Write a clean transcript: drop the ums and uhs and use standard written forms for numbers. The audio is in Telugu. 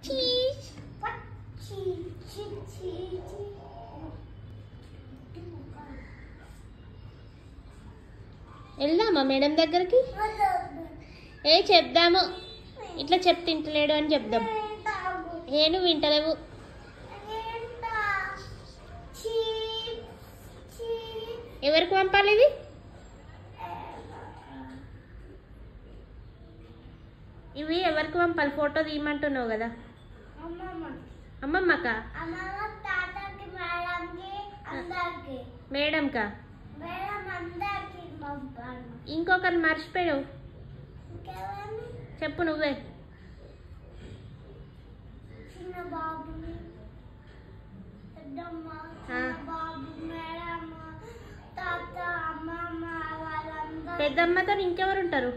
చీజ్ వెళ్దామా మేడం దగ్గరికి చెప్దాము ఇట్లా తింటలేడు అని చెప్దాం నువ్వు వింటలేవు ఎవరికి పంపాలి ఇది ఇవి ఎవరికి పంపాలి ఫోటో తీయమంటున్నావు కదా అమ్మమ్మకా మేడంకా ఇంకొకరు మర్చిపోయావు చెప్పు నువ్వే పెద్దమ్మతో ఇంకెవరు ఉంటారు